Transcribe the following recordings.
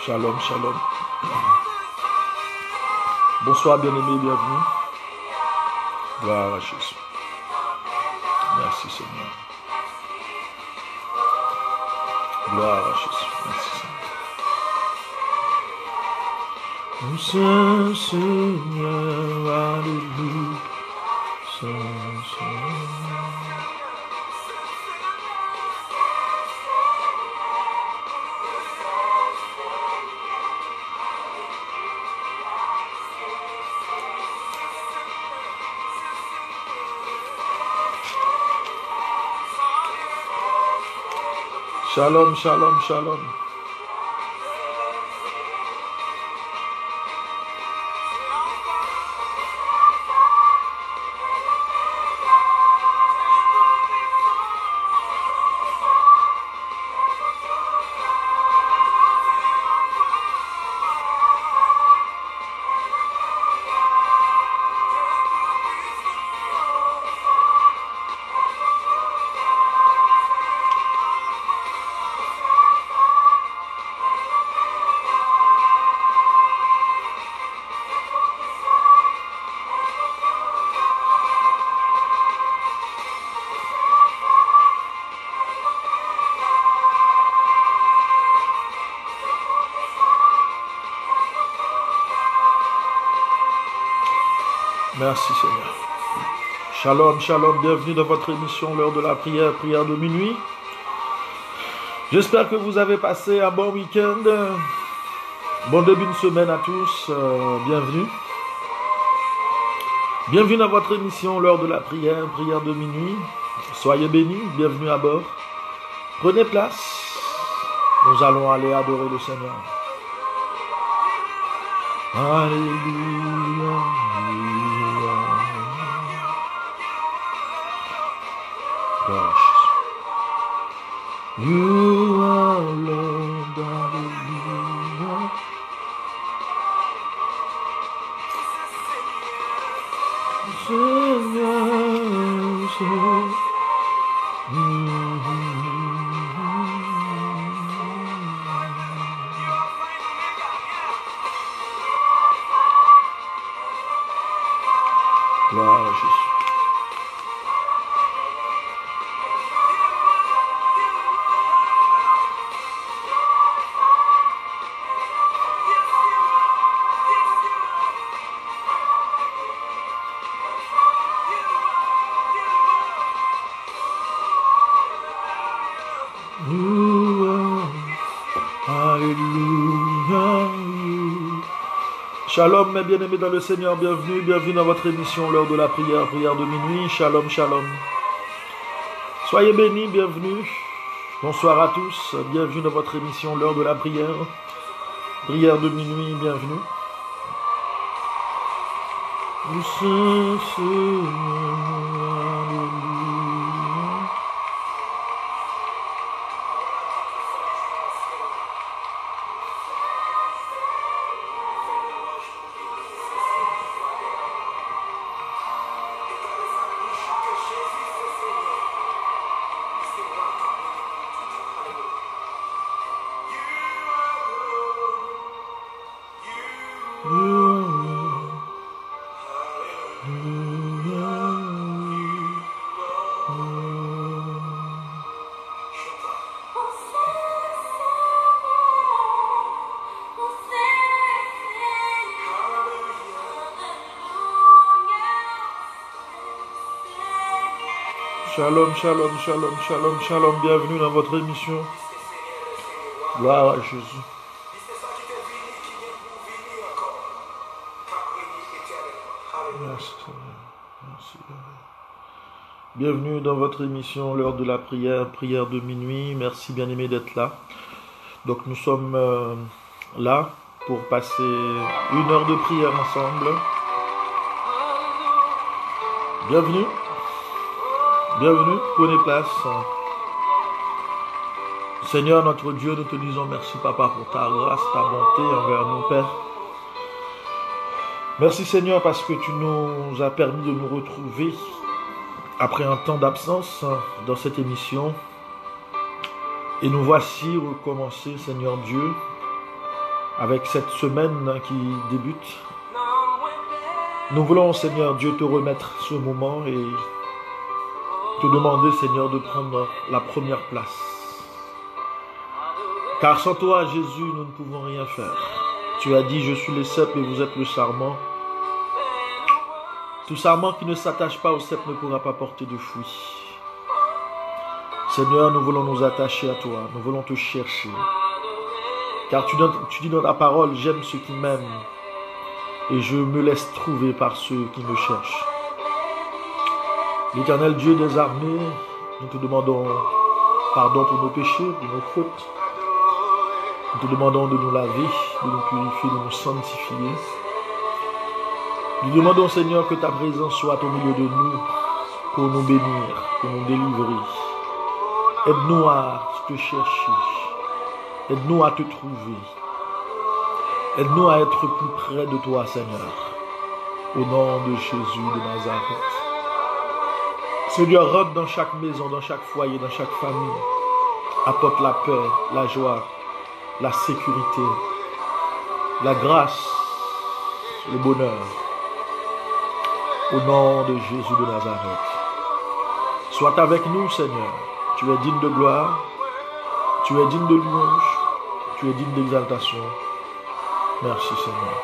Shalom, shalom. Bonsoir, bien-aimés, bienvenue. Gloire à Jésus. Merci, Seigneur. Gloire à Jésus. Merci, Seigneur. Seigneur, alléluia. Seigneur. Shalom, shalom, shalom. Merci Seigneur. Shalom, shalom, bienvenue dans votre émission L'heure de la prière, prière de minuit. J'espère que vous avez passé un bon week-end. Bon début de semaine à tous, bienvenue. Bienvenue dans votre émission L'heure de la prière, prière de minuit. Soyez bénis, bienvenue à bord. Prenez place, nous allons aller adorer le Seigneur. Alléluia. You are Lord, hallelujah. Gloire à Jésus. Shalom mes bien-aimés dans le Seigneur, bienvenue, bienvenue dans votre émission L'heure de la prière, prière de minuit. Shalom, shalom. Soyez bénis, bienvenue. Bonsoir à tous, bienvenue dans votre émission L'heure de la prière, prière de minuit, bienvenue. Shalom, shalom, shalom, shalom, shalom, bienvenue dans votre émission. Gloire à Jésus. Merci, merci. Bienvenue dans votre émission L'heure de la prière, prière de minuit. Merci bien-aimé d'être là. Donc nous sommes là pour passer une heure de prière ensemble. Bienvenue. Bienvenue, prenez place. Seigneur notre Dieu, nous te disons merci Papa pour ta grâce, ta bonté envers nous Père. Merci Seigneur parce que tu nous as permis de nous retrouver après un temps d'absence dans cette émission. Et nous voici recommencer Seigneur Dieu avec cette semaine qui débute. Nous voulons, Seigneur Dieu, te remettre ce moment et te demander, Seigneur, de prendre la première place. Car sans toi, Jésus, nous ne pouvons rien faire. Tu as dit, je suis le cep et vous êtes le sarment. Tout sarment qui ne s'attache pas au cep ne pourra pas porter de fruits. Seigneur, nous voulons nous attacher à toi, nous voulons te chercher. Car tu dis dans ta parole, j'aime ceux qui m'aiment et je me laisse trouver par ceux qui me cherchent. L'Éternel Dieu des armées, nous te demandons pardon pour nos péchés, pour nos fautes. Nous te demandons de nous laver, de nous purifier, de nous sanctifier. Nous demandons, Seigneur, que ta présence soit au milieu de nous pour nous bénir, pour nous délivrer. Aide-nous à te chercher. Aide-nous à te trouver. Aide-nous à être plus près de toi, Seigneur. Au nom de Jésus de Nazareth. Seigneur, rentre dans chaque maison, dans chaque foyer, dans chaque famille. Apporte la paix, la joie, la sécurité, la grâce, le bonheur. Au nom de Jésus de Nazareth. Sois avec nous, Seigneur. Tu es digne de gloire. Tu es digne de louange. Tu es digne d'exaltation. Merci, Seigneur.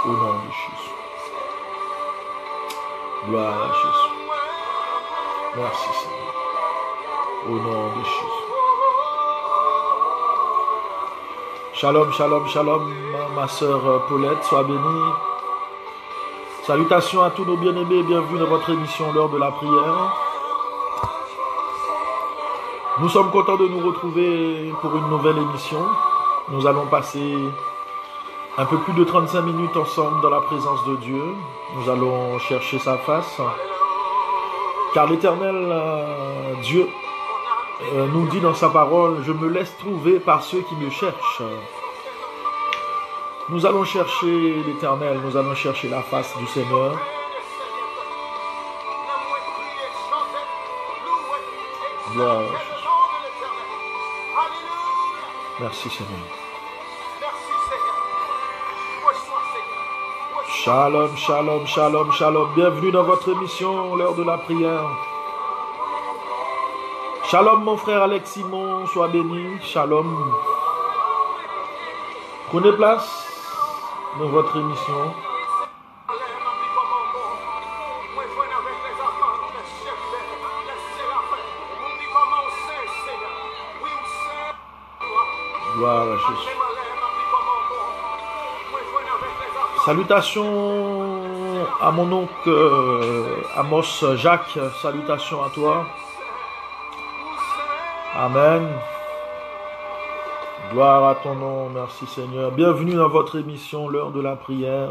Au nom de Jésus. Gloire à Jésus. Merci, Seigneur. Au nom de Jésus. Shalom, shalom, shalom, ma sœur Paulette, sois bénie. Salutations à tous nos bien-aimés, bienvenue dans votre émission L'heure de la prière. Nous sommes contents de nous retrouver pour une nouvelle émission. Nous allons passer un peu plus de 35 minutes ensemble dans la présence de Dieu. Nous allons chercher sa face. Car l'Éternel Dieu nous dit dans sa parole, je me laisse trouver par ceux qui me cherchent. Nous allons chercher l'Éternel, nous allons chercher la face du Seigneur. Gloire à Jésus. Merci Seigneur. Shalom, shalom, shalom, shalom. Bienvenue dans votre émission, l'heure de la prière. Shalom mon frère Alex Simon, sois béni. Shalom. Prenez place dans votre émission. Gloire à Jésus. Salutations à mon oncle Amos Jacques. Salutations à toi. Amen. Gloire à ton nom. Merci Seigneur. Bienvenue dans votre émission L'heure de la prière.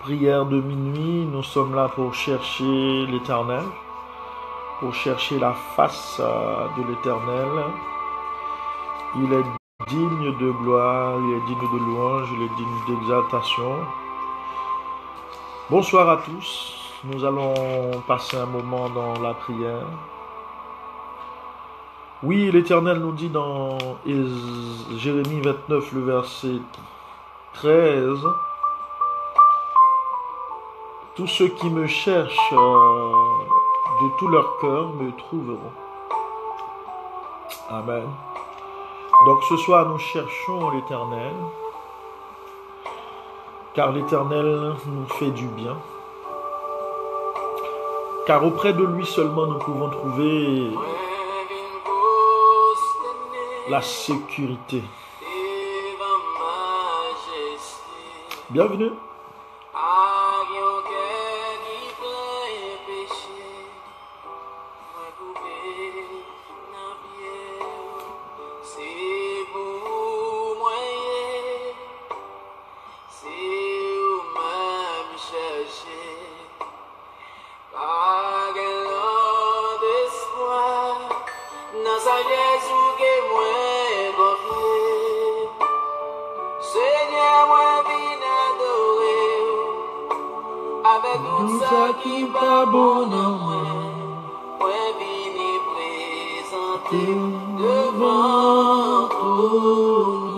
Prière de minuit. Nous sommes là pour chercher l'Éternel. Pour chercher la face de l'Éternel. Il est digne de gloire, il est digne de louange, il est digne d'exaltation. Bonsoir à tous. Nous allons passer un moment dans la prière. Oui, l'Éternel nous dit dans Jérémie 29, le verset 13, « Tous ceux qui me cherchent de tout leur cœur me trouveront. » Amen. Donc ce soir, nous cherchons l'Éternel, car l'Éternel nous fait du bien. Car auprès de lui seulement, nous pouvons trouver la sécurité. Bienvenue. Qui pas bon en moi, vini présenter devant tout.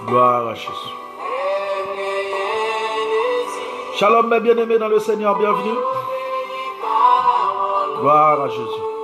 Gloire à Jésus. Shalom mes bien-aimés dans le Seigneur, bienvenue. Gloire à Jésus.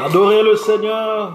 Adorez le Seigneur.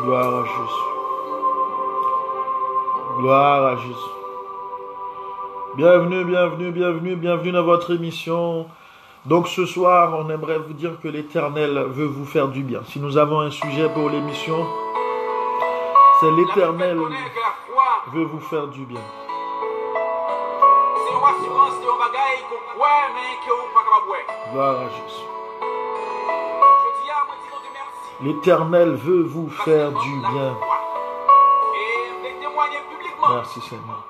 Gloire à Jésus. Gloire à Jésus. Bienvenue, bienvenue, bienvenue, bienvenue dans votre émission. Donc ce soir, on aimerait vous dire que l'Éternel veut vous faire du bien. Si nous avons un sujet pour l'émission, c'est l'Éternel veut vous faire du bien. Gloire à Jésus. L'Éternel veut vous faire du bien. Merci Seigneur.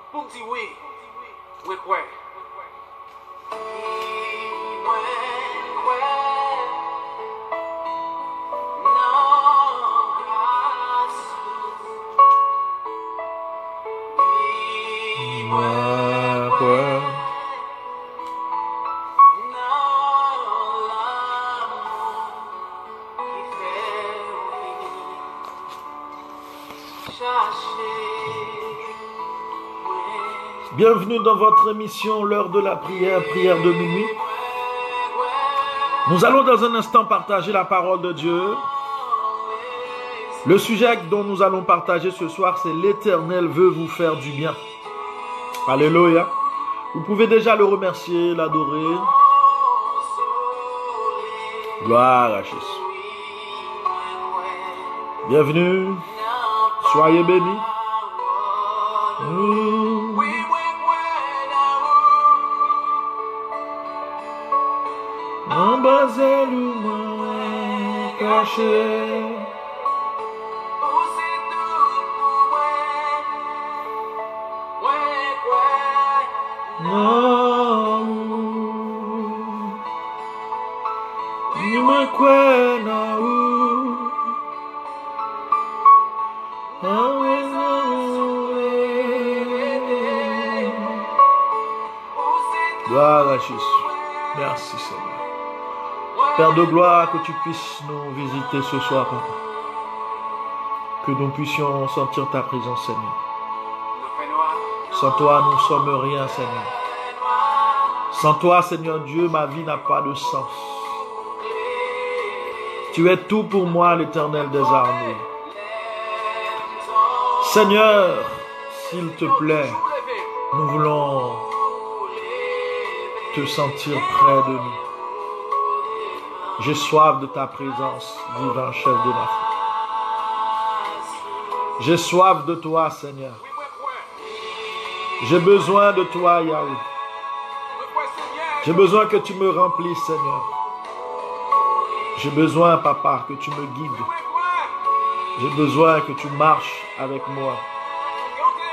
Bienvenue dans votre émission, l'heure de la prière, prière de minuit. Nous allons dans un instant partager la parole de Dieu. Le sujet dont nous allons partager ce soir, c'est l'Éternel veut vous faire du bien. Alléluia. Vous pouvez déjà le remercier, l'adorer. Gloire à Jésus. Bienvenue. Soyez bénis. En bas caché. Gloire à Jésus. Merci Seigneur. Père de gloire, que tu puisses nous visiter ce soir, Papa. Que nous puissions sentir ta présence, Seigneur. Sans toi, nous ne sommes rien, Seigneur. Sans toi, Seigneur Dieu, ma vie n'a pas de sens. Tu es tout pour moi, l'Éternel des armées. Seigneur, s'il te plaît, nous voulons te sentir près de nous. J'ai soif de ta présence, divin chef de ma foi. J'ai soif de toi, Seigneur. J'ai besoin de toi, Yahweh. J'ai besoin que tu me remplisses, Seigneur. J'ai besoin, Papa, que tu me guides. J'ai besoin que tu marches avec moi.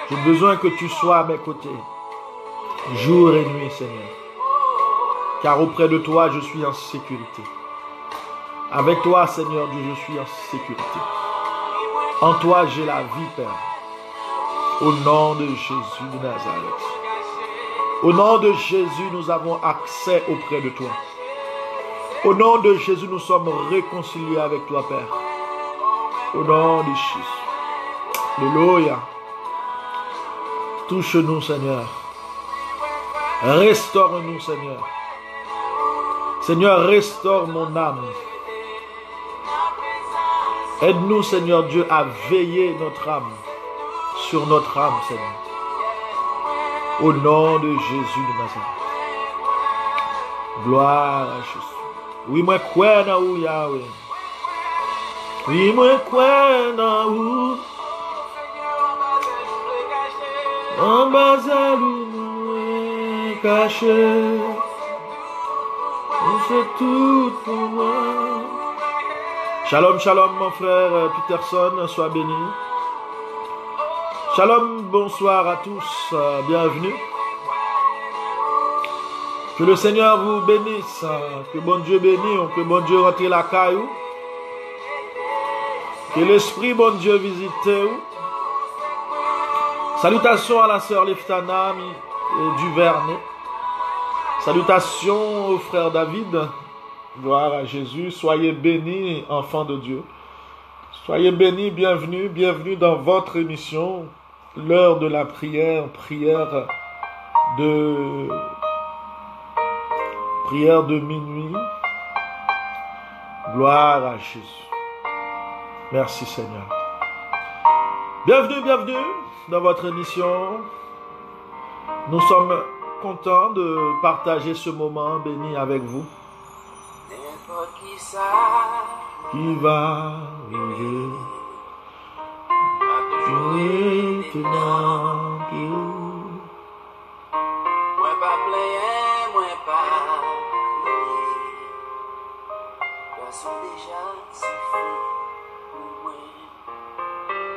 J'ai besoin que tu sois à mes côtés, jour et nuit, Seigneur. Car auprès de toi, je suis en sécurité. Avec toi, Seigneur Dieu, je suis en sécurité. En toi, j'ai la vie, Père. Au nom de Jésus de Nazareth. Au nom de Jésus, nous avons accès auprès de toi. Au nom de Jésus, nous sommes réconciliés avec toi, Père. Au nom de Jésus. Alléluia. Touche-nous, Seigneur. Restaure-nous, Seigneur. Seigneur, restaure mon âme. Aide-nous, Seigneur Dieu, à veiller notre âme sur notre âme, Seigneur. Au nom de Jésus de Nazareth. Gloire à Jésus. Oui, moi, quoi na ou Yahweh. Oui, moi, quoi na ou. En bazalou, moi, caché. C'est tout pour moi. Shalom, shalom, mon frère Peterson, sois béni. Shalom, bonsoir à tous, bienvenue. Que le Seigneur vous bénisse, que bon Dieu bénisse, que bon Dieu rentre la caillou. Que l'Esprit, bon Dieu, visite vous. Salutations à la sœur Leftana du Vernet. Salutations au frère David. Gloire à Jésus. Soyez bénis, enfants de Dieu. Soyez bénis, bienvenue, bienvenue dans votre émission, l'heure de la prière, prière de minuit. Gloire à Jésus. Merci Seigneur. Bienvenue, bienvenue dans votre émission. Nous sommes contents de partager ce moment béni avec vous. Qui va arriver, maintenant que moi pas plaire, moi pas crier, garçon déjà suffit pour moi,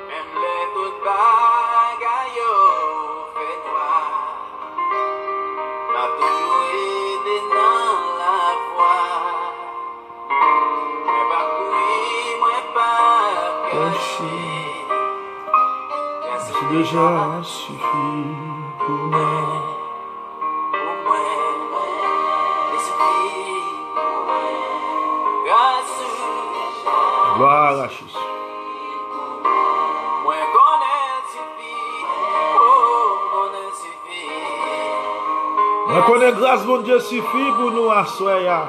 même les toutes bagailles fait noir, m'a toujours aidé dans la foi. C'est déjà suffit pour moi. Gloire à Jésus. On connaît grâce, mon Dieu, suffit pour nous asseoir.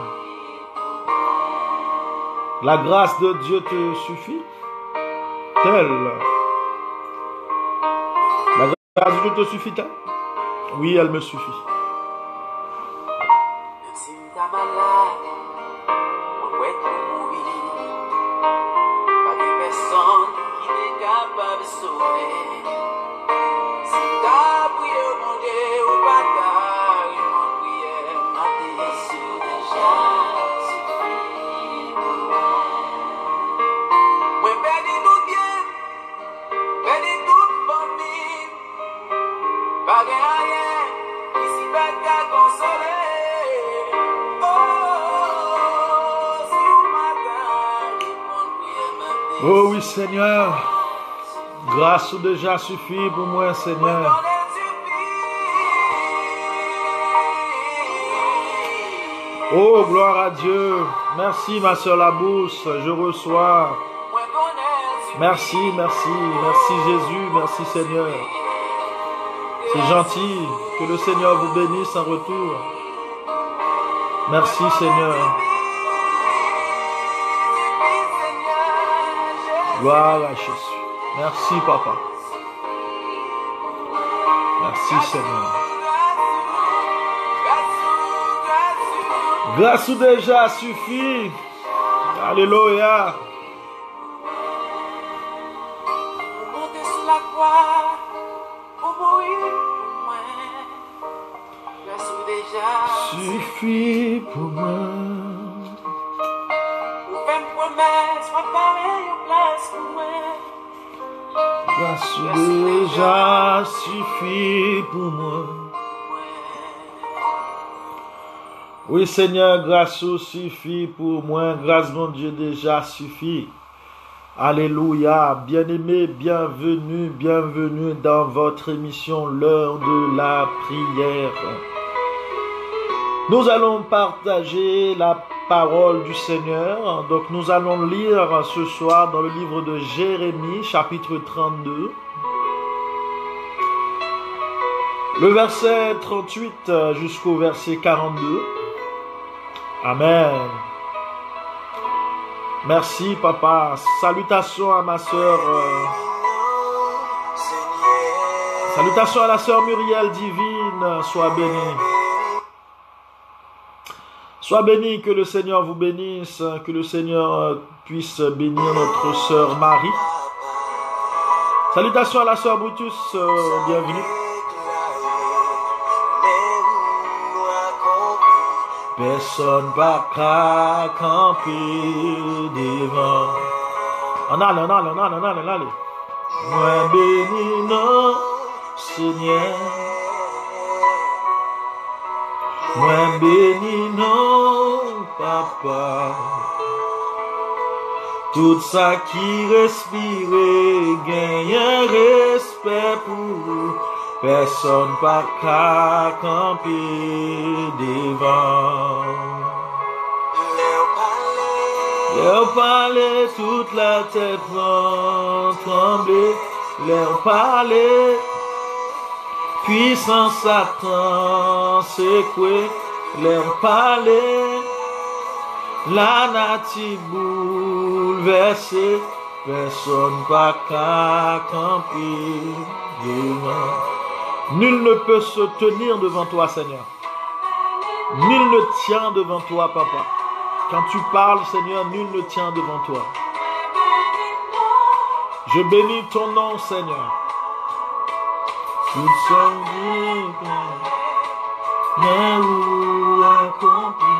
La grâce de Dieu te suffit? Telle. La grâce de Dieu te suffit-elle? Oui, elle me suffit. Si tu es malade, on peut mourir. Pas de personne qui est capable de sauver. Si tu as prié au mon Dieu, ou pas tard, une prière, ma décision déjà suffit pour moi. Moi, perdu tout bien, perdu tout bon vie. Pas de rien, ici pas qu'à consoler. Oh, si vous m'attendez, mon prière m'a dit. Oh oui, Seigneur, grâce déjà suffit pour moi, Seigneur. Oh, gloire à Dieu. Merci, ma soeur Labousse. Je reçois. Merci, merci. Merci, Jésus. Merci, Seigneur. C'est gentil. Que le Seigneur vous bénisse en retour. Merci, Seigneur. Gloire à Jésus. Merci, Papa. Merci, Seigneur. Grâce déjà suffit. Alléluia. Suffit pour moi. Grâce déjà suffit pour moi. Oui, Seigneur, grâce suffit pour moi. Grâce, mon Dieu, déjà suffit. Alléluia. Bien-aimés, bienvenue, bienvenue dans votre émission, l'heure de la prière. Nous allons partager la parole du Seigneur. Donc, nous allons lire ce soir dans le livre de Jérémie, chapitre 32. Le verset 38 jusqu'au verset 42. Amen. Merci, Papa. Salutations à ma sœur. Salutations à la sœur Muriel Divine. Sois bénie. Sois bénie, que le Seigneur vous bénisse. Que le Seigneur puisse bénir notre sœur Marie. Salutations à la sœur Brutus. Bienvenue. Personne pas qu'à camper devant. On allez. Moi béni non, Seigneur. Moi béni non, Papa. Tout ça qui respire, gagne respect pour. Personne pas qu'à camper devant. Leur parler, toute la tête va trembler. Leur parler, puissance Satan secouer. Leur parler, la nature bouleversée. Personne pas qu'à camper devant. Nul ne peut se tenir devant toi, Seigneur. Nul ne tient devant toi, Papa. Quand tu parles, Seigneur, nul ne tient devant toi. Je bénis ton nom, Seigneur. Tout son mais où accompli,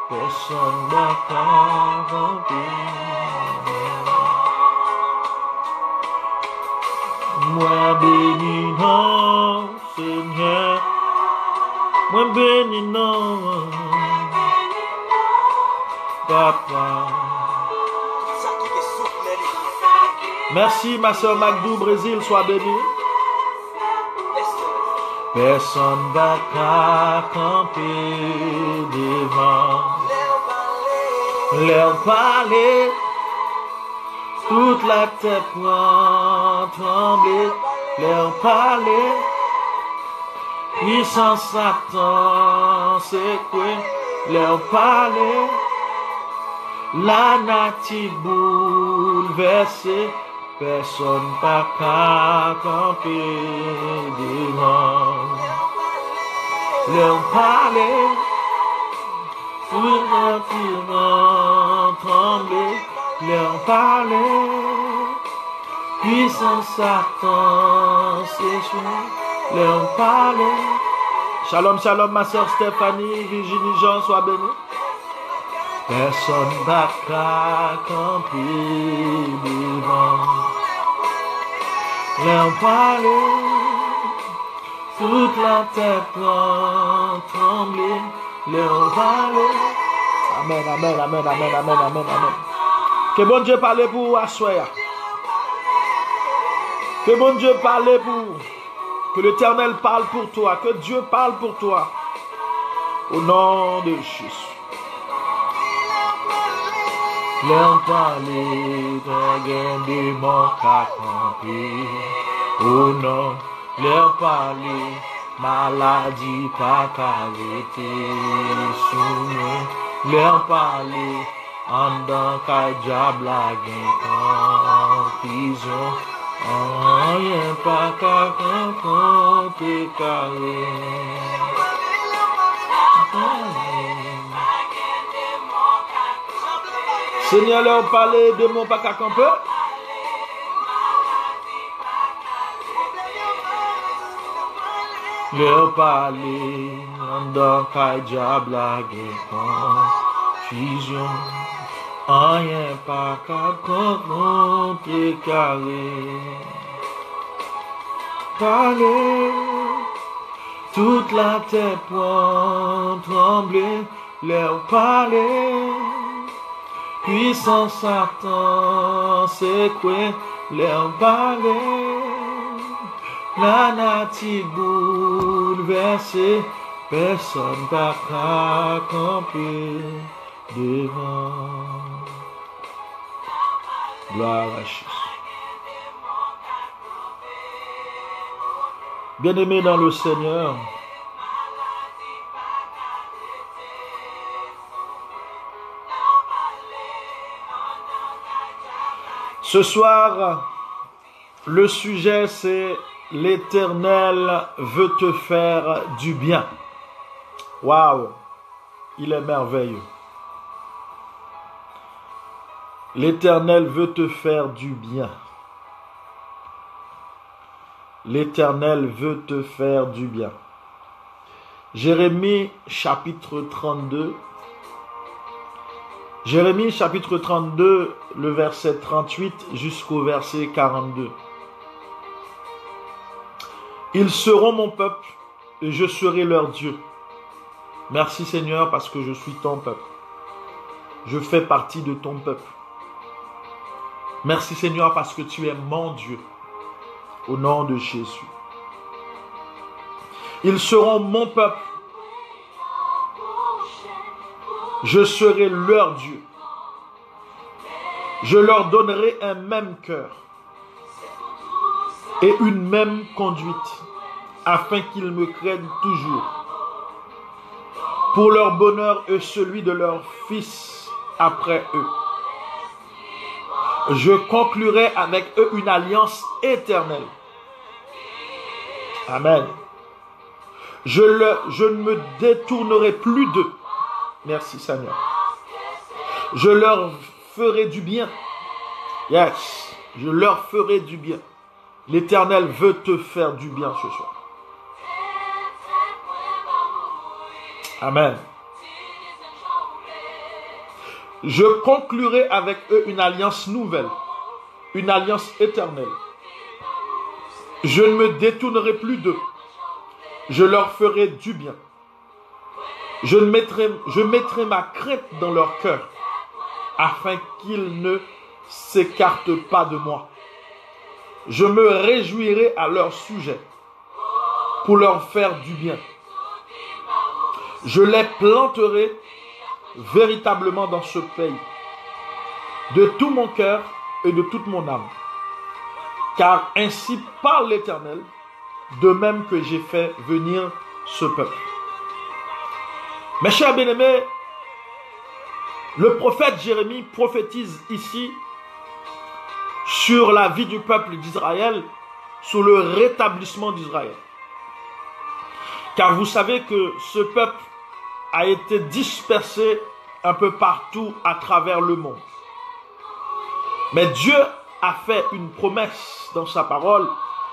personne n'a qu'à remplir. Moi béni non, Seigneur. Moi béni non, Papa. Merci ma soeur Magdou, Brésil, sois bénie. Personne va qu'à camper devant. Leur parler. Toute la tête va trembler, leur parler. Puissance Satan secouer, leur parler. La nature bouleversée, personne pas qu'à camper devant. Leur parler, toute la terre va trembler. Leur parler, puissance Satan séchée, leur parler. Shalom, shalom, ma soeur Stéphanie, Virginie Jean, sois bénie. Personne n'a qu'à camper devant. Leur parler, toute la tête va trembler, leur parler. Amen, amen, amen, amen, amen, amen, amen. Que bon Dieu parle pour Assoya. Que bon Dieu parle pour. Que l'Éternel parle pour toi. Que Dieu parle pour toi. Au nom de Jésus. leur parler, d'un démon qu'a campé. Oh non, leur parler, maladie pas qu'arrêter. Sous nous, leur parler, en dans qu'à diable la en prison. Rien pas qu'à compter carré. Seigneur, leur parler de mon pas qu'à camper. Leur parler, en dans qu'à diable la confusion. Rien pas qu'à compter carré. Parler, toute la terre point trembler, leur parler. Puissant Satan, c'est quoi leur parler. La nature bouleversée, personne pas qu'à camper devant. Gloire à Jésus. Bien-aimés dans le Seigneur, ce soir, le sujet c'est l'Éternel veut te faire du bien. Waouh, il est merveilleux. L'Éternel veut te faire du bien. L'Éternel veut te faire du bien. Jérémie chapitre 32. Jérémie chapitre 32, le verset 38 jusqu'au verset 42. Ils seront mon peuple et je serai leur Dieu. Merci Seigneur parce que je suis ton peuple. Je fais partie de ton peuple. Merci Seigneur parce que tu es mon Dieu. Au nom de Jésus. Ils seront mon peuple. Je serai leur Dieu. Je leur donnerai un même cœur et une même conduite, afin qu'ils me craignent toujours, pour leur bonheur et celui de leurs fils après eux. Je conclurai avec eux une alliance éternelle. Amen. Je ne me détournerai plus d'eux. Merci Seigneur. Je leur ferai du bien. Yes. Je leur ferai du bien. L'Éternel veut te faire du bien ce soir. Amen. Je conclurai avec eux une alliance nouvelle. Une alliance éternelle. Je ne me détournerai plus d'eux. Je leur ferai du bien. Je mettrai ma crainte dans leur cœur, afin qu'ils ne s'écartent pas de moi. Je me réjouirai à leur sujet, pour leur faire du bien. Je les planterai véritablement dans ce pays, de tout mon cœur et de toute mon âme. Car ainsi parle l'Éternel, de même que j'ai fait venir ce peuple. Mes chers bien-aimés, le prophète Jérémie prophétise ici sur la vie du peuple d'Israël, sur le rétablissement d'Israël. Car vous savez que ce peuple a été dispersé un peu partout à travers le monde. Mais Dieu a fait une promesse dans sa parole.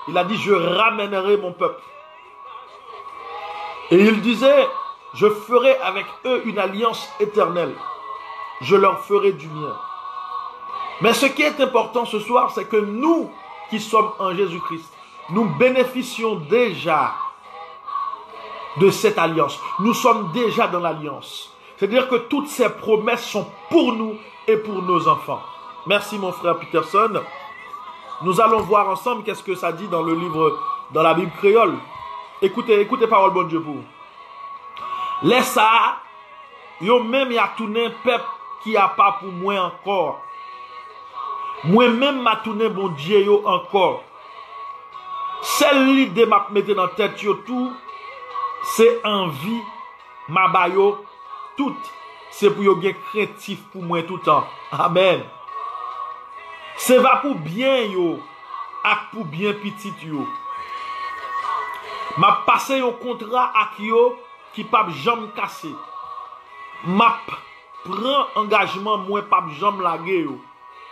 Il a dit, je ramènerai mon peuple. Et il disait, je ferai avec eux une alliance éternelle. Je leur ferai du bien. Mais ce qui est important ce soir, c'est que nous qui sommes en Jésus-Christ, nous bénéficions déjà de cette alliance. Nous sommes déjà dans l'alliance. C'est-à-dire que toutes ces promesses sont pour nous et pour nos enfants. Merci mon frère Peterson. Nous allons voir ensemble qu'est-ce que ça dit dans le livre, dans la Bible créole. Écoutez parole bon Dieu pour vous. Les ça, yo même y a tourné peuple qui a pas pour moi encore. Moi-même m'a tourné bon Dieu yo encore. Celle l'idée m'a mette dans tête yo tout, c'est envie m'a ba yo tout. C'est pour yo gen créatif pour moi tout temps. Amen. C'est va pour bien yo, ak pour bien petit yo. M'a passé un contrat ak yo qui pas jamais cassé. M'a prend engagement moi pas jamais laguer yo.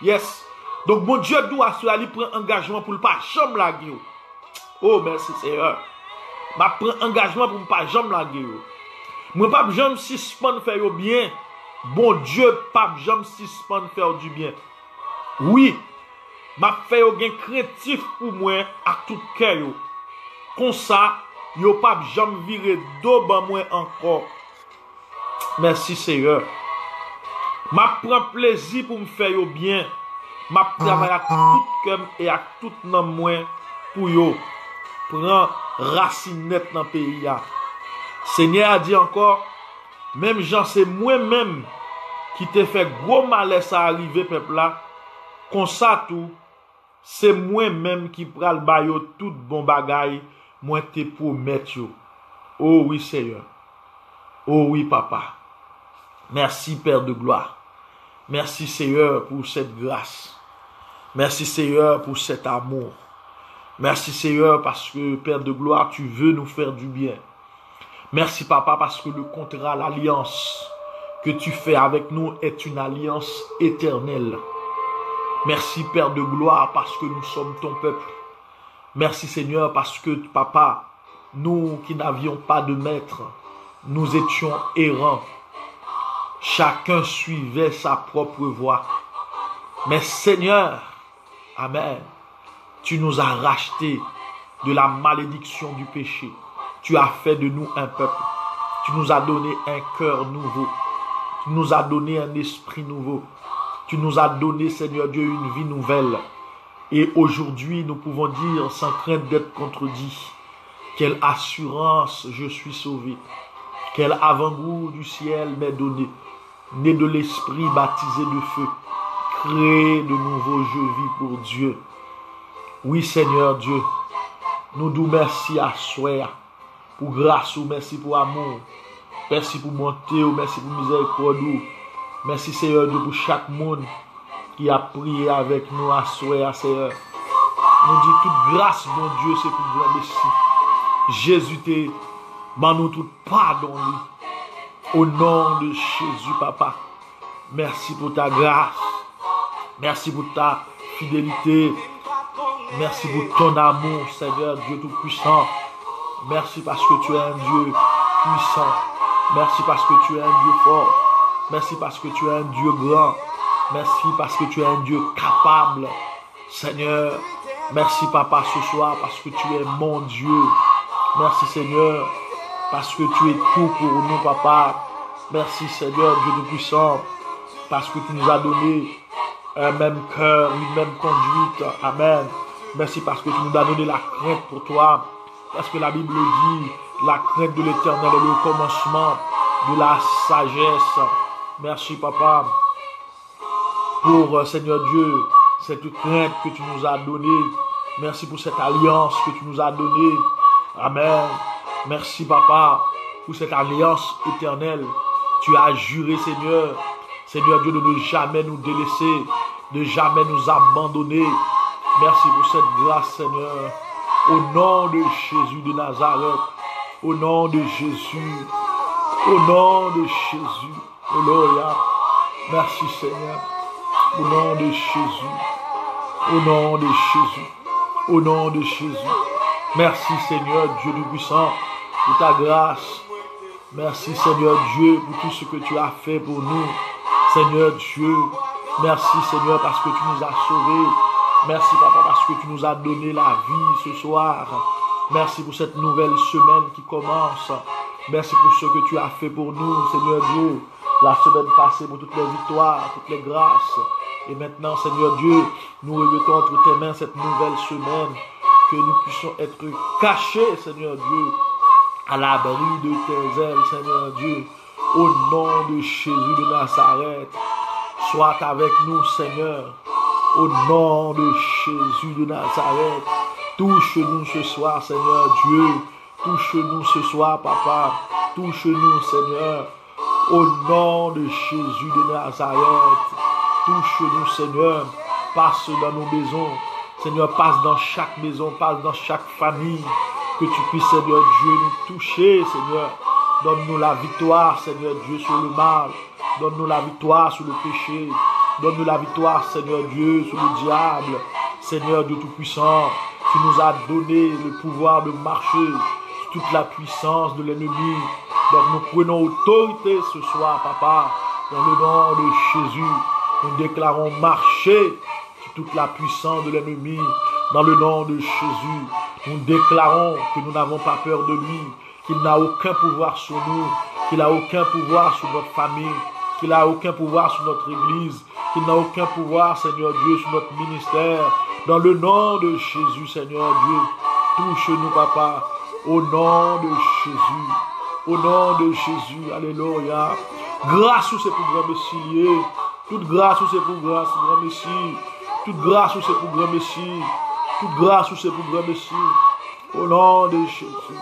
Yes. Donc mon Dieu doit assurer lui prend engagement pour pas jamais laguer yo. Oh merci Seigneur. M'a prend engagement pour pas jamais laguer yo. Moi pas jamais suspendre faire yo bien. Bon Dieu pas jamais suspendre faire du bien. Oui. M'a fait yo gen créatif pour moi à tout cœur yo. Comme ça, yo pas jamais virer dos ban moi encore. Merci Seigneur. M'a prend plaisir pour me faire yo bien. M'a travailler avec tout cœur et avec tout nan moi pour yo prend racine net dans pays ya. Seigneur a dit encore, même Jean c'est moi-même qui te fait gros malaise à arriver peuple là. Comme ça tout, c'est moi-même qui pral ba yo tout bon bagay, moi te promettre yo. Oh oui Seigneur. Oh oui papa. Merci Père de gloire. Merci Seigneur pour cette grâce. Merci Seigneur pour cet amour. Merci Seigneur parce que Père de gloire, tu veux nous faire du bien. Merci Papa parce que le contrat, l'alliance que tu fais avec nous est une alliance éternelle. Merci Père de gloire parce que nous sommes ton peuple. Merci Seigneur parce que Papa, nous qui n'avions pas de maître, nous étions errants. Chacun suivait sa propre voie. Mais Seigneur, Amen, tu nous as rachetés de la malédiction du péché. Tu as fait de nous un peuple. Tu nous as donné un cœur nouveau. Tu nous as donné un esprit nouveau. Tu nous as donné, Seigneur Dieu, une vie nouvelle. Et aujourd'hui, nous pouvons dire, sans crainte d'être contredit, quelle assurance je suis sauvé. Quel avant-goût du ciel m'est donné. Né de l'esprit, baptisé de feu. Créé de nouveaux jeux vie pour Dieu. Oui, Seigneur Dieu, nous nous merci à soi. Pour grâce ou merci pour amour. Merci pour bonté ou merci pour miséricorde. Merci Seigneur Dieu pour chaque monde qui a prié avec nous à soi, Seigneur. Nous dit toute grâce, mon Dieu, c'est pour grand merci. Jésus te nous tout pardon lui. Au nom de Jésus, Papa. Merci pour ta grâce. Merci pour ta fidélité. Merci pour ton amour, Seigneur Dieu Tout-Puissant. Merci parce que tu es un Dieu puissant. Merci parce que tu es un Dieu fort. Merci parce que tu es un Dieu grand. Merci parce que tu es un Dieu capable. Seigneur, merci Papa ce soir parce que tu es mon Dieu. Merci Seigneur parce que tu es tout pour nous Papa. Merci Seigneur Dieu Tout-Puissant parce que tu nous as donné un même cœur, une même conduite. Amen. Merci parce que tu nous as donné la crainte pour toi. Parce que la Bible dit, la crainte de l'Éternel est le commencement de la sagesse. Merci Papa pour Seigneur Dieu, cette crainte que tu nous as donnée. Merci pour cette alliance que tu nous as donnée. Amen. Merci Papa pour cette alliance éternelle. Tu as juré Seigneur, Seigneur Dieu, de ne jamais nous délaisser, de jamais nous abandonner. Merci pour cette grâce Seigneur. Au nom de Jésus de Nazareth, au nom de Jésus, au nom de Jésus, Alléluia. Merci Seigneur, au nom de Jésus, au nom de Jésus, au nom de Jésus. Merci Seigneur Dieu Tout-Puissant pour ta grâce. Merci Seigneur Dieu pour tout ce que tu as fait pour nous. Seigneur Dieu, merci Seigneur parce que tu nous as sauvés. Merci Papa parce que tu nous as donné la vie ce soir. Merci pour cette nouvelle semaine qui commence. Merci pour ce que tu as fait pour nous, Seigneur Dieu. La semaine passée pour toutes les victoires, toutes les grâces. Et maintenant, Seigneur Dieu, nous remettons entre tes mains cette nouvelle semaine. Que nous puissions être cachés, Seigneur Dieu, à l'abri de tes ailes, Seigneur Dieu. Au nom de Jésus de Nazareth. Sois avec nous, Seigneur. Au nom de Jésus de Nazareth. Touche-nous ce soir, Seigneur Dieu. Touche-nous ce soir, Papa. Touche-nous, Seigneur. Au nom de Jésus de Nazareth. Touche-nous, Seigneur. Passe dans nos maisons. Seigneur, passe dans chaque maison, passe dans chaque famille. Que tu puisses, Seigneur Dieu, nous toucher, Seigneur. Donne-nous la victoire, Seigneur Dieu, sur le mal. Donne-nous la victoire sur le péché. Donne-nous la victoire, Seigneur Dieu, sur le diable. Seigneur Dieu Tout-Puissant, tu nous as donné le pouvoir de marcher sur toute la puissance de l'ennemi. Donc nous prenons autorité ce soir, Papa, dans le nom de Jésus. Nous déclarons marcher sur toute la puissance de l'ennemi. Dans le nom de Jésus, nous déclarons que nous n'avons pas peur de lui, qu'il n'a aucun pouvoir sur nous, qu'il n'a aucun pouvoir sur notre famille, qu'il n'a aucun pouvoir sur notre église, qu'il n'a aucun pouvoir, Seigneur Dieu, sur notre ministère. Dans le nom de Jésus, Seigneur Dieu, touche-nous, Papa, au nom de Jésus. Au nom de Jésus, alléluia. Grâce sur ces pour grand Messie, toute grâce sur ces pour grand Messie, toute grâce sur ces pour grand Messie, toute grâce sur ces pour grand Messie. Au nom de Jésus,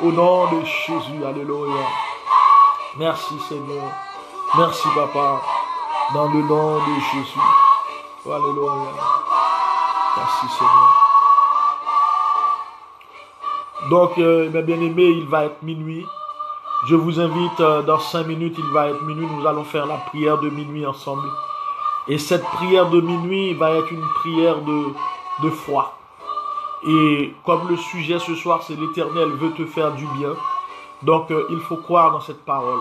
au nom de Jésus, alléluia. Merci Seigneur, merci Papa, dans le nom de Jésus. Alléluia. Merci Seigneur. Donc, mes bien-aimés, il va être minuit. Je vous invite, dans 5 minutes, il va être minuit. Nous allons faire la prière de minuit ensemble. Et cette prière de minuit va être une prière de foi. Et comme le sujet ce soir, c'est l'Éternel veut te faire du bien. Donc, il faut croire dans cette parole.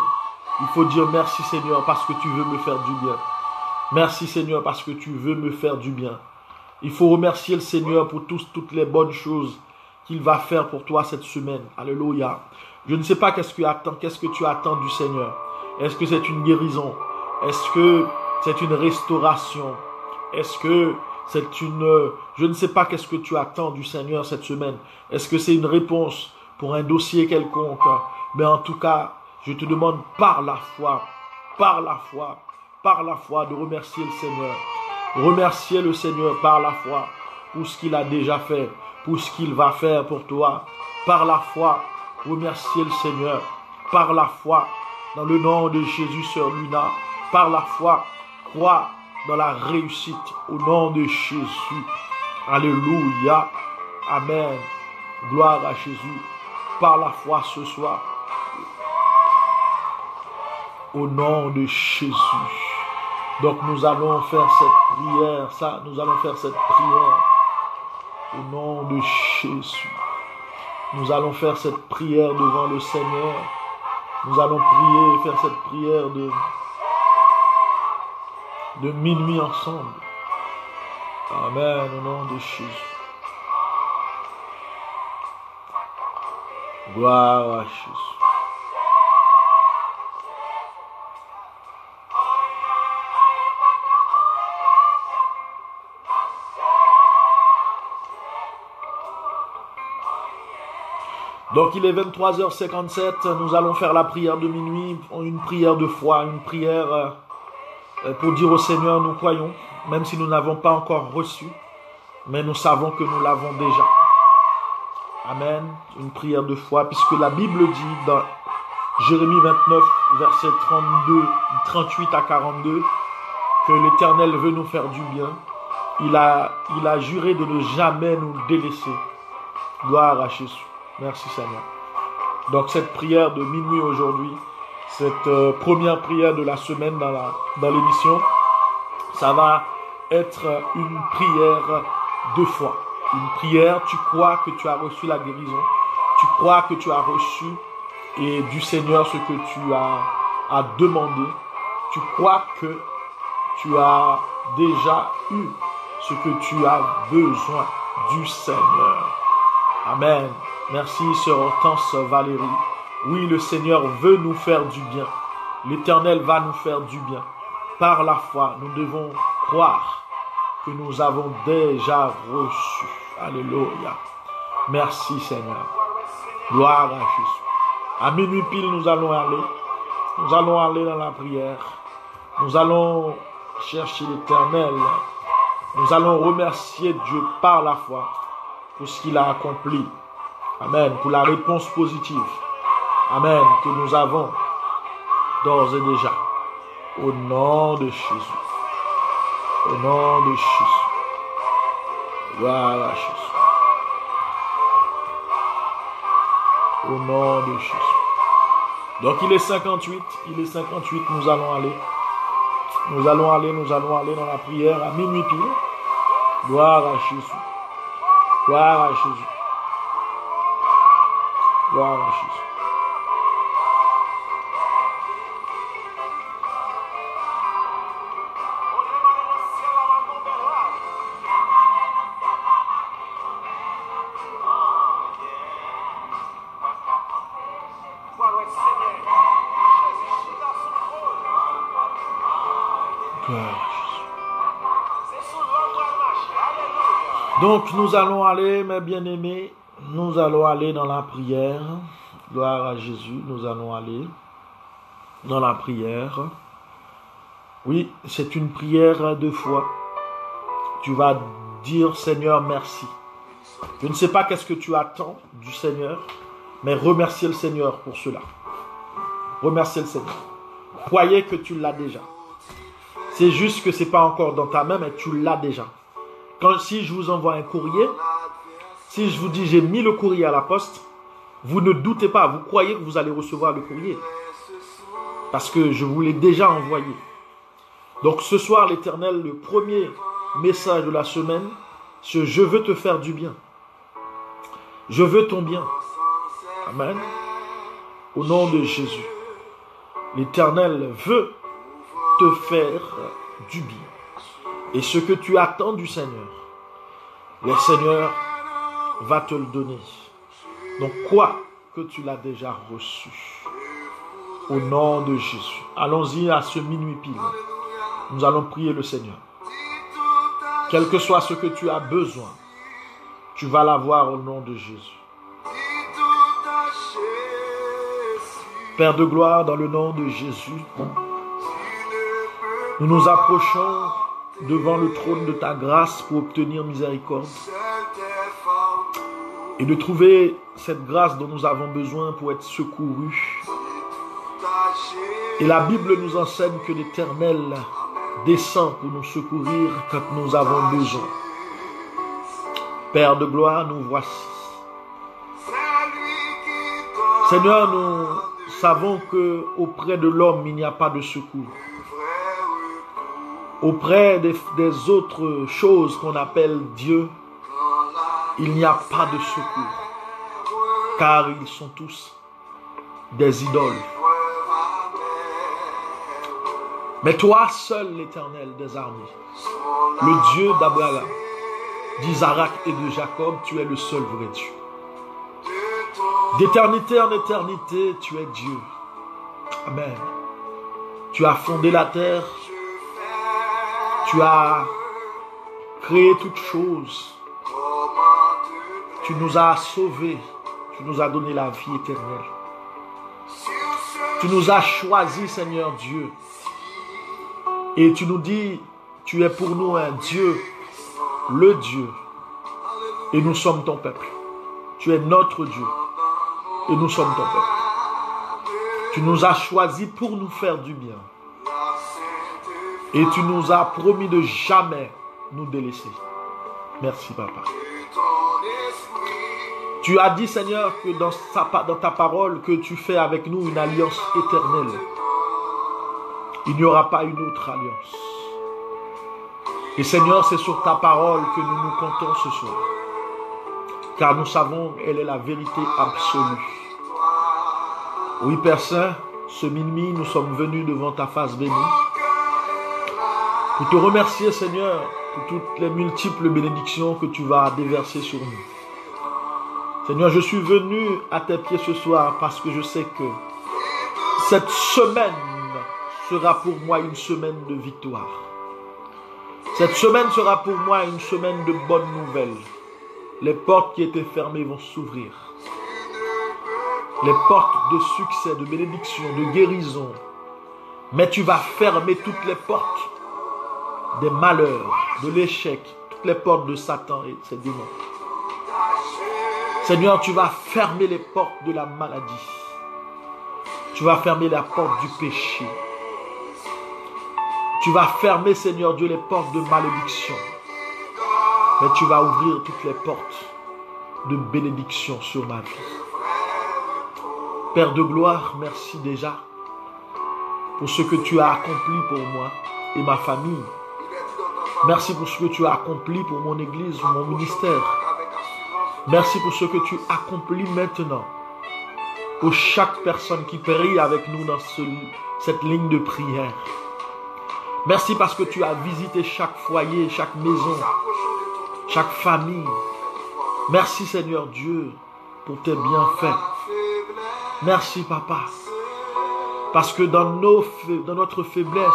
Il faut dire merci Seigneur parce que tu veux me faire du bien. Merci Seigneur parce que tu veux me faire du bien. Il faut remercier le Seigneur pour toutes les bonnes choses qu'il va faire pour toi cette semaine. Alléluia. Je ne sais pas qu'est-ce que tu attends du Seigneur. Est-ce que c'est une guérison? Est-ce que c'est une restauration? Est-ce que c'est une... Je ne sais pas qu'est-ce que tu attends du Seigneur cette semaine. Est-ce que c'est une réponse pour un dossier quelconque? Mais en tout cas, je te demande par la foi de remercier le Seigneur. Remercier le Seigneur par la foi pour ce qu'il a déjà fait, pour ce qu'il va faire pour toi. Par la foi, remercier le Seigneur. Par la foi, dans le nom de Jésus, Sœur Luna. Par la foi, crois dans la réussite au nom de Jésus. Alléluia. Amen. Gloire à Jésus. Par la foi ce soir. Au nom de Jésus. Donc nous allons faire cette prière. Nous allons faire cette prière. Au nom de Jésus. Nous allons faire cette prière devant le Seigneur. Nous allons prier et faire cette prière de minuit ensemble. Amen, au nom de Jésus. Gloire à Jésus. Donc il est 23h57, nous allons faire la prière de minuit, une prière de foi, une prière pour dire au Seigneur, nous croyons, même si nous n'avons pas encore reçu, mais nous savons que nous l'avons déjà. Amen, une prière de foi, puisque la Bible dit dans Jérémie 29, versets 38 à 42, que l'Éternel veut nous faire du bien. Il a juré de ne jamais nous délaisser. Gloire à Jésus. Merci Seigneur. Donc cette prière de minuit aujourd'hui, cette première prière de la semaine dans l'émission, ça va être une prière de foi. Une prière, tu crois que tu as reçu la guérison, tu crois que tu as reçu du Seigneur ce que tu as demandé, tu crois que tu as déjà eu ce que tu as besoin du Seigneur. Amen. Merci, sœur Hortense Valérie. Oui, le Seigneur veut nous faire du bien. L'Éternel va nous faire du bien. Par la foi, nous devons croire que nous avons déjà reçu. Alléluia. Merci, Seigneur. Gloire à Jésus. À minuit pile, nous allons aller. Nous allons aller dans la prière. Nous allons chercher l'Éternel. Nous allons remercier Dieu par la foi pour ce qu'il a accompli. Amen. Pour la réponse positive. Amen. Que nous avons d'ores et déjà. Au nom de Jésus. Au nom de Jésus. Voilà Jésus. Au nom de Jésus. Donc il est 58. Il est 58. Nous allons aller. Nous allons aller dans la prière à minuit pile. Gloire à Jésus. Gloire à Jésus. Gloire à Jésus. Donc nous allons aller, mes bien-aimés, nous allons aller dans la prière. Gloire à Jésus, nous allons aller dans la prière. Oui, c'est une prière de foi. Tu vas dire, Seigneur, merci. Je ne sais pas qu'est-ce que tu attends du Seigneur, mais remercier le Seigneur pour cela. Remercier le Seigneur. Croyez que tu l'as déjà. C'est juste que ce n'est pas encore dans ta main, mais tu l'as déjà. Si je vous envoie un courrier, si je vous dis j'ai mis le courrier à la poste, vous ne doutez pas, vous croyez que vous allez recevoir le courrier. Parce que je vous l'ai déjà envoyé. Donc ce soir, l'Éternel, le premier message de la semaine, c'est je veux te faire du bien. Je veux ton bien. Amen. Au nom de Jésus. L'Éternel veut te faire du bien. Et ce que tu attends du Seigneur, le Seigneur va te le donner. Donc, quoi que tu l'as déjà reçu. Au nom de Jésus. Allons-y à ce minuit pile. Nous allons prier le Seigneur. Quel que soit ce que tu as besoin, tu vas l'avoir au nom de Jésus. Père de gloire, dans le nom de Jésus, nous nous approchons devant le trône de ta grâce pour obtenir miséricorde et de trouver cette grâce dont nous avons besoin pour être secourus. Et la Bible nous enseigne que l'Éternel descend pour nous secourir quand nous avons besoin. Père de gloire, nous voici. Seigneur, nous savons que auprès de l'homme, il n'y a pas de secours. Auprès des autres choses qu'on appelle Dieu, il n'y a pas de secours, car ils sont tous des idoles. Mais toi seul, l'Éternel des armées, le Dieu d'Abraham, d'Isaac et de Jacob, tu es le seul vrai Dieu. D'éternité en éternité, tu es Dieu. Amen. Tu as fondé la terre. Tu as créé toutes choses. Tu nous as sauvés. Tu nous as donné la vie éternelle. Tu nous as choisis, Seigneur Dieu. Et tu nous dis, tu es pour nous un Dieu, le Dieu. Et nous sommes ton peuple. Tu es notre Dieu. Et nous sommes ton peuple. Tu nous as choisis pour nous faire du bien. Et tu nous as promis de jamais nous délaisser. Merci, Papa. Tu as dit, Seigneur, que dans ta parole, que tu fais avec nous une alliance éternelle. Il n'y aura pas une autre alliance. Et Seigneur, c'est sur ta parole que nous nous comptons ce soir. Car nous savons qu'elle est la vérité absolue. Oui, Père Saint, ce minuit, nous sommes venus devant ta face bénie. Pour te remercier, Seigneur, pour toutes les multiples bénédictions que tu vas déverser sur nous. Seigneur, je suis venu à tes pieds ce soir parce que je sais que cette semaine sera pour moi une semaine de victoire. Cette semaine sera pour moi une semaine de bonnes nouvelles. Les portes qui étaient fermées vont s'ouvrir. Les portes de succès, de bénédiction, de guérison. Mais tu vas fermer toutes les portes des malheurs, de l'échec, toutes les portes de Satan et ses démons. Seigneur, tu vas fermer les portes de la maladie. Tu vas fermer la porte du péché. Tu vas fermer, Seigneur Dieu, les portes de malédiction. Mais tu vas ouvrir toutes les portes de bénédiction sur ma vie. Père de gloire, merci déjà pour ce que tu as accompli pour moi et ma famille. Merci pour ce que tu as accompli pour mon église, mon ministère. Merci pour ce que tu accomplis maintenant pour chaque personne qui prie avec nous dans cette ligne de prière. Merci parce que tu as visité chaque foyer, chaque maison, chaque famille. Merci Seigneur Dieu pour tes bienfaits. Merci Papa. Parce que dans notre faiblesse,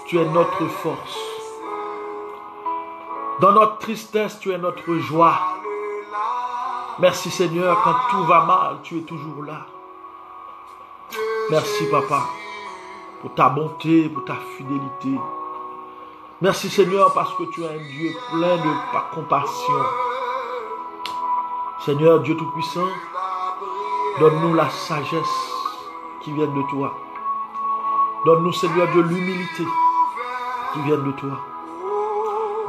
tu es notre force. Dans notre tristesse, tu es notre joie. Merci Seigneur, quand tout va mal, tu es toujours là. Merci Papa pour ta bonté, pour ta fidélité. Merci Seigneur parce que tu es un Dieu plein de compassion. Seigneur Dieu Tout-Puissant, donne-nous la sagesse qui vient de toi. Donne-nous Seigneur Dieu l'humilité qui vient de toi.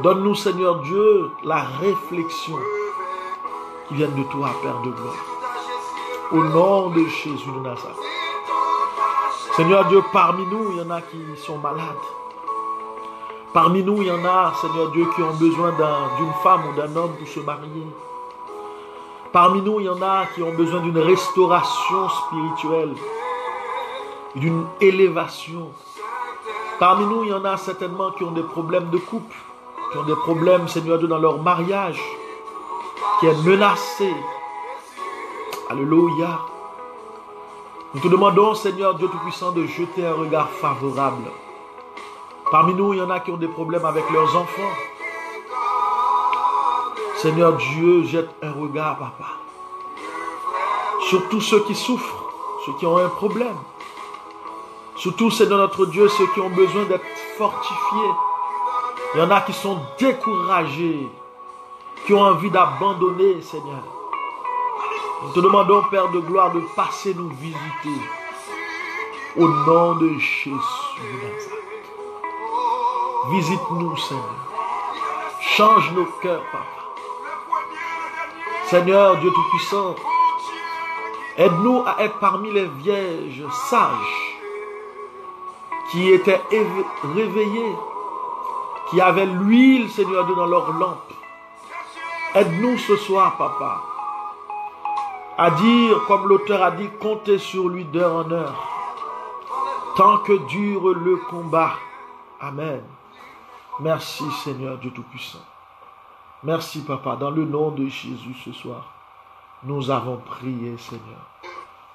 Donne-nous Seigneur Dieu la réflexion qui vient de toi, Père de gloire. Au nom de Jésus de Nazareth. Seigneur Dieu, parmi nous, il y en a qui sont malades. Parmi nous, il y en a, Seigneur Dieu, qui ont besoin d'une femme ou d'un homme pour se marier. Parmi nous, il y en a qui ont besoin d'une restauration spirituelle, d'une élévation. Parmi nous, il y en a certainement qui ont des problèmes de couple, qui ont des problèmes, Seigneur Dieu, dans leur mariage, qui est menacé. Alléluia. Nous te demandons, Seigneur Dieu Tout-Puissant, de jeter un regard favorable. Parmi nous, il y en a qui ont des problèmes avec leurs enfants. Seigneur Dieu, jette un regard, Papa, sur tous ceux qui souffrent, ceux qui ont un problème. Surtout, Seigneur notre Dieu, ceux qui ont besoin d'être fortifiés. Il y en a qui sont découragés, qui ont envie d'abandonner, Seigneur. Nous te demandons, Père de gloire, de passer nous visiter. Au nom de Jésus de Nazareth. Visite-nous, Seigneur. Change nos cœurs, Papa. Seigneur Dieu Tout-Puissant, aide-nous à être parmi les vierges sages qui étaient réveillées, qui avaient l'huile, Seigneur Dieu, dans leur lampe. Aide-nous ce soir, Papa, à dire, comme l'auteur a dit, comptez sur lui d'heure en heure, tant que dure le combat. Amen. Merci, Seigneur Dieu Tout-Puissant. Merci, Papa. Dans le nom de Jésus ce soir, nous avons prié, Seigneur.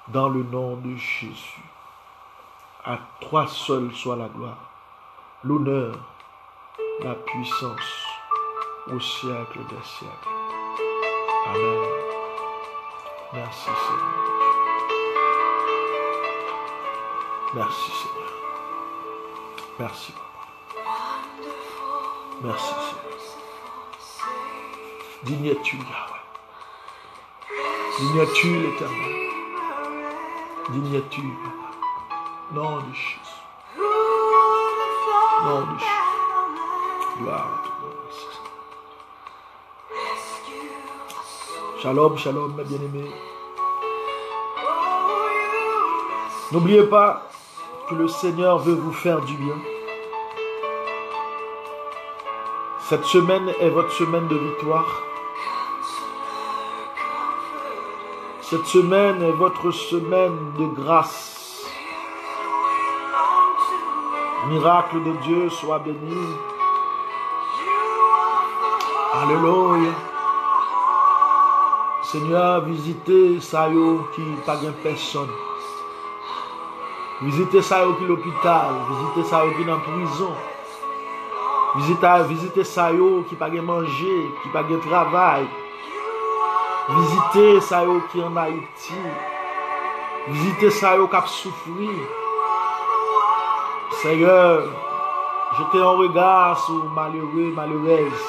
Dans le nom de Jésus. À toi seul soit la gloire, l'honneur, la puissance au siècle des siècles. Amen. Merci, Seigneur. Merci, Seigneur. Merci, Papa. Merci, Seigneur. Digne es-tu, Yahweh. Digne es-tu, l'Éternel. Digne es-tu, Papa. Nom de Jésus. Nom de Jésus. Gloire à toi. Shalom, shalom, mes bien-aimés. N'oubliez pas que le Seigneur veut vous faire du bien. Cette semaine est votre semaine de victoire. Cette semaine est votre semaine de grâce. Miracle de Dieu soit béni. Alléluia. Seigneur, visitez ça qui pas de personne. Visitez ça qui l'hôpital. Visitez ça qui dans la prison. Visitez ça qui pas de manger, qui pas de travail. Visitez ça qui en Haïti. Visitez ça qui a souffert. Seigneur, jeter un regard sur malheureux, malheureuse.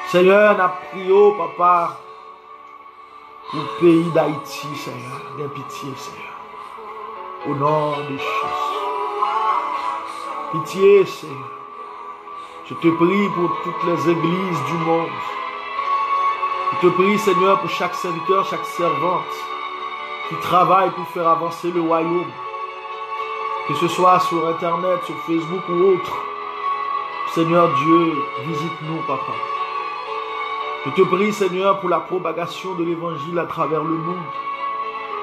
Seigneur, n'a prié, papa, pour le pays d'Haïti, Seigneur. Bien pitié, Seigneur. Au nom de Jésus. Pitié, Seigneur. Je te prie pour toutes les églises du monde. Je te prie, Seigneur, pour chaque serviteur, chaque servante qui travaille pour faire avancer le royaume. Que ce soit sur Internet, sur Facebook ou autre. Seigneur Dieu, visite-nous, papa. Je te prie, Seigneur, pour la propagation de l'évangile à travers le monde.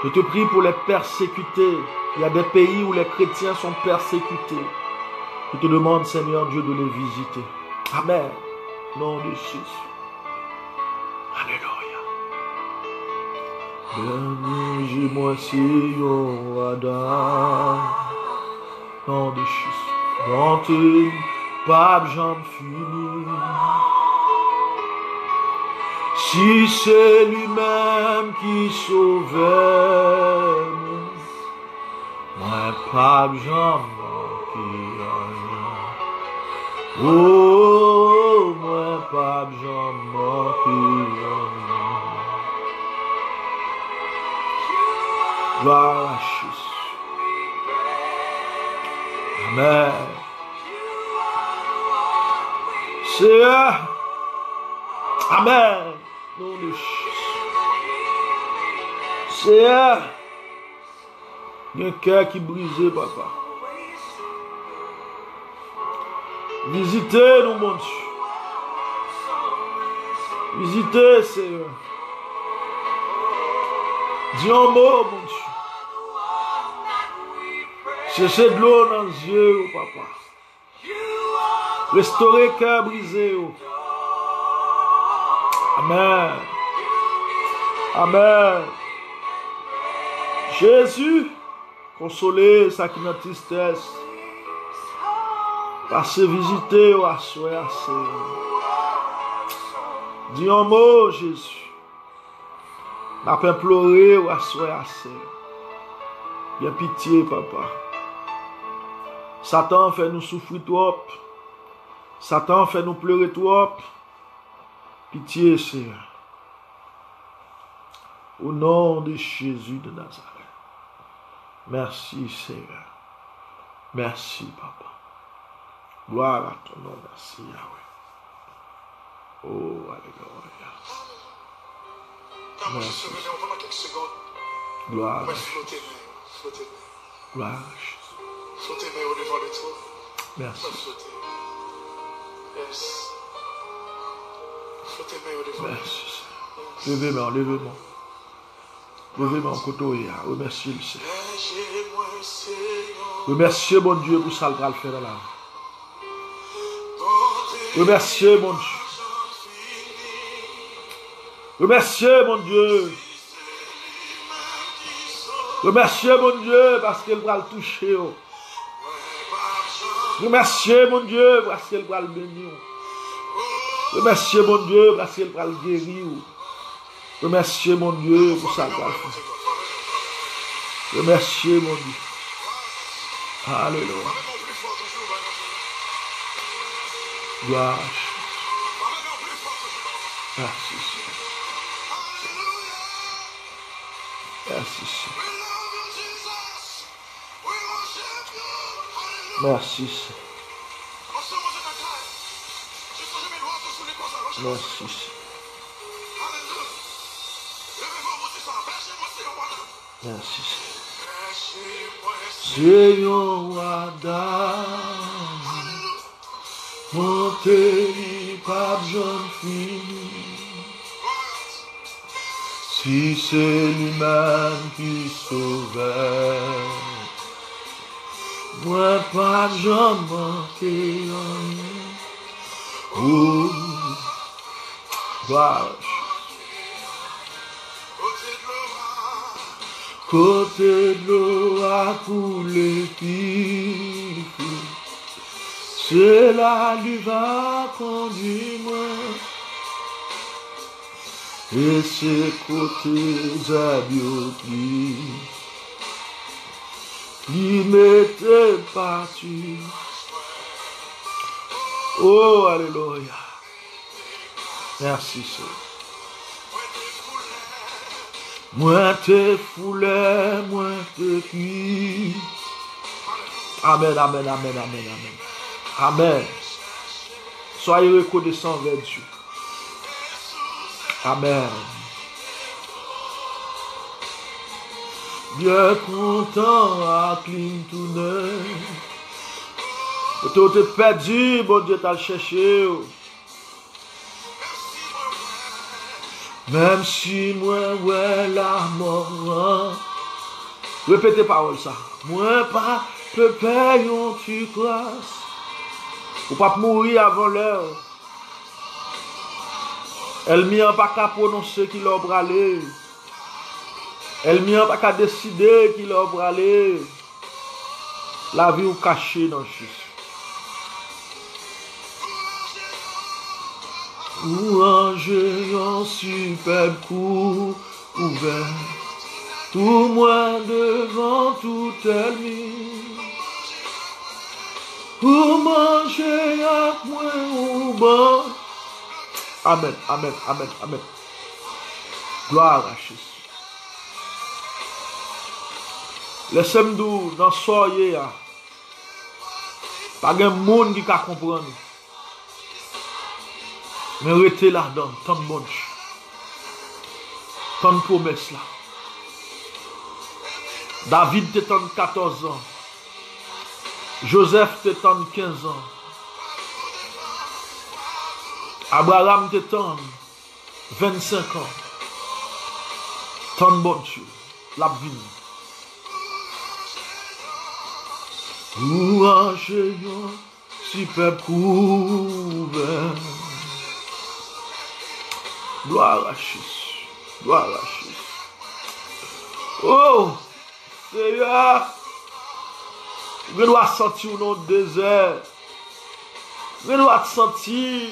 Je te prie pour les persécutés. Il y a des pays où les chrétiens sont persécutés. Je te demande, Seigneur Dieu, de les visiter. Amen. Nom de Jésus. Alléluia. Bénis moi Seigneur Adam. Nom de Jésus. Dans tes papes j'en finis. Si c'est lui-même qui sauvait, moi pape j'en manque rien. Oh, moi pape j'en manque rien. Gloire à Jésus. Amen. Seigneur. Amen. Nom de Jésus. Seigneur. Il y a un cœur qui est brisé, papa. Visitez-nous, mon Dieu. Visitez, Seigneur. Dis un mot, mon Dieu. Cherchez de l'eau dans les yeux, papa. Restaurez le cœur brisé. Amen. Amen. Jésus, consolez ça qui est notre tristesse. Passez visiter ou assoyer. Dis un mot, Jésus. N'a pas imploré ou assoyer. Bien pitié, papa. Satan fait nous souffrir trop. Satan fait nous pleurer trop. Pitié, Seigneur. Au nom de Jésus de Nazareth. Merci, Seigneur. Merci, papa. Gloire à ton nom. Merci, Yahweh. Oh, alléluia. Merci. Gloire à Jésus. Gloire à Jésus. Flottez-moi au-devant de toi. Merci. Yes. Flottez-moi au-devant. Merci. Levez-moi, levez-moi. Levez-moi en côté. Remerciez le Seigneur. Remerciez mon Dieu pour ça le bras le faire dans la vie. Remerciez mon Dieu. Remerciez mon Dieu. Remerciez mon Dieu parce qu'il va le toucher. Remerciez mon Dieu parce qu'il va le bénir. Remerciez mon Dieu parce qu'il va le guérir. Remerciez mon Dieu pour ça. Remerciez mon Dieu. Alléluia. Gloire. Merci Seigneur. Merci Seigneur. Merci Seigneur. Merci Seigneur. Merci Seigneur. Adam, montez par Jean fini. Si c'est lui-même qui sauvait, moi pas Jean manqué rien. Oh, gloire. Côté de l'eau a coulé pif. C'est là lui va conduire moi. Et c'est côté Zabioki. il m'était parti. Oh, alléluia. Merci, Seigneur. Moi te foulais, moi te cuis. Amen, amen, amen, amen, amen. Amen. Soyez reconnaissants vers Dieu. Amen. Bien content à Clinton. Tu t'es perdu, bon Dieu t'a cherché. Même si moi, ouais, la mort. Répétez parole ça. Moi, pas, peu payons tu grâce. Ou pas mourir avant l'heure. Elle m'y a pas qu'à prononcer qui l'a bralé. Elle m'y a pas qu'à décider qui l'a bralé. La vie ou cachée dans Jésus. Louange en superbe cour ouvert, tout moi devant tout ennemi. Pour manger à moi au bon. Amen, amen, amen, amen. Gloire à Jésus. Laissez-moi dans ce soir, pas de monde qui peut comprendre. Mais restez là-dedans, tant de bon Dieu. Tant de promesses là. David était 14 ans. Joseph était 15 ans. Abraham était 25 ans. Tant de bon Dieu. La vie. Louange superbe couvert. Gloire à Jésus. Gloire à Jésus. Oh, Seigneur, je dois sentir dans le désert. Je dois sentir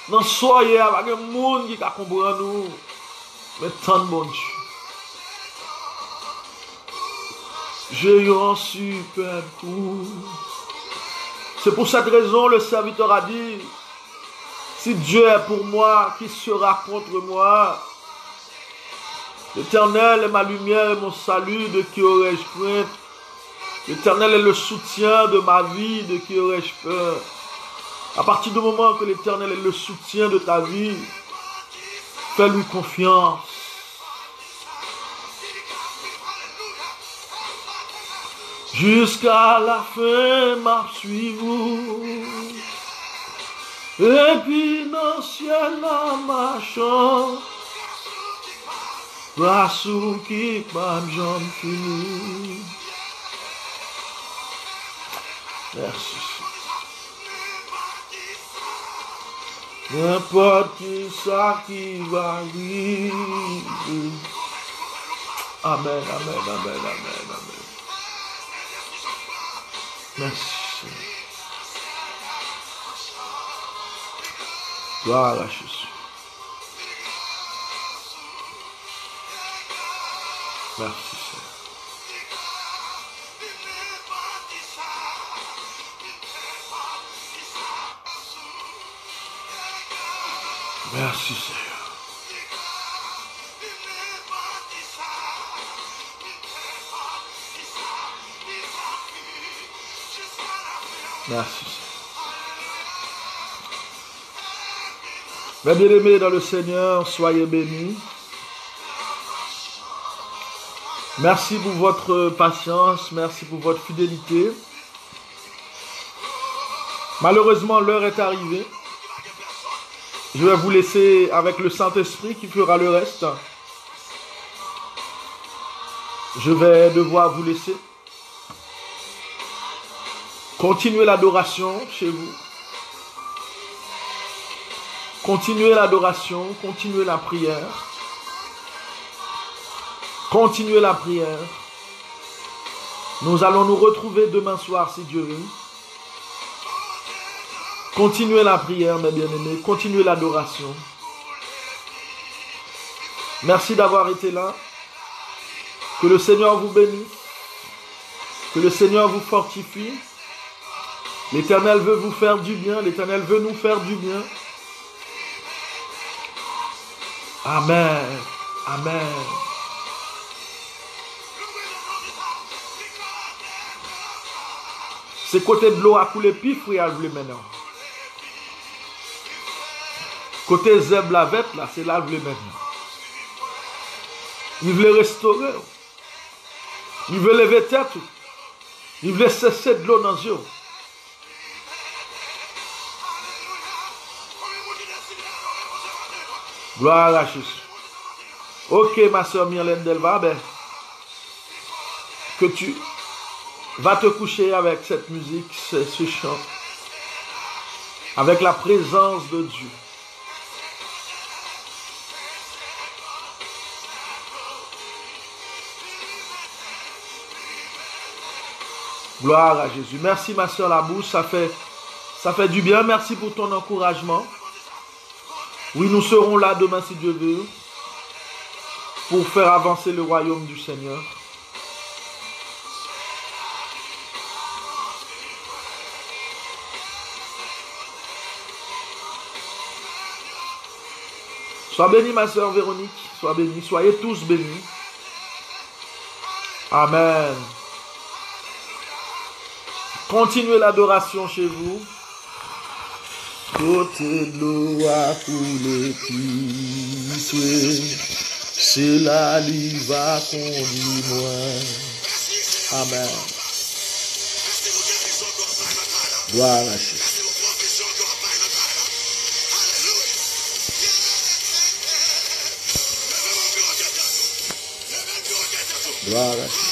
dans le soir avec un monde qui comprend nous. Mais tant de bon Dieu. J'ai eu un superbe coup. C'est pour cette raison le serviteur a dit, si Dieu est pour moi, qui sera contre moi? L'Éternel est ma lumière et mon salut, de qui aurais-je crainte? L'Éternel est le soutien de ma vie, de qui aurais-je peur? À partir du moment que l'Éternel est le soutien de ta vie, fais-lui confiance. Jusqu'à la fin, m'absuivez-vous. Et puis dans le ciel, la marchant, la sous qui m'a jambe finie. Merci. N'importe qui ça qui va arriver. Amen, amen, amen, amen, amen. Merci. Gloire à Jésus. Merci Seigneur. Merci Seigneur. Merci Seigneur. Mes bien-aimés dans le Seigneur, soyez bénis. Merci pour votre patience, merci pour votre fidélité. Malheureusement, l'heure est arrivée. Je vais vous laisser avec le Saint-Esprit qui fera le reste. Je vais devoir vous laisser. Continuez l'adoration chez vous. Continuez l'adoration, continuez la prière. Continuez la prière. Nous allons nous retrouver demain soir si Dieu veut. Continuez la prière, mes bien-aimés. Continuez l'adoration. Merci d'avoir été là. Que le Seigneur vous bénisse. Que le Seigneur vous fortifie. L'Éternel veut vous faire du bien. L'Éternel veut nous faire du bien. Amen. Amen. C'est côté de l'eau à couler pif, oui, à le maintenant. Côté Zeb la vête, là, c'est là le maintenant. Il veut restaurer. Il veut lever tête. Il veut cesser de l'eau dans les yeux. Gloire à Jésus. Ok, ma soeur Myrlène Delva, ben, que tu vas te coucher avec cette musique, ce chant, avec la présence de Dieu. Gloire à Jésus. Merci ma soeur Labouche, ça fait du bien. Merci pour ton encouragement. Oui, nous serons là demain si Dieu veut, pour faire avancer le royaume du Seigneur. Sois bénie ma soeur Véronique, sois bénie, soyez tous bénis. Amen. Continuez l'adoration chez vous. Côté de l'eau à couler pisse, c'est là lui va conduire moi. Amen. Gloire à Jésus. Gloire à Jésus.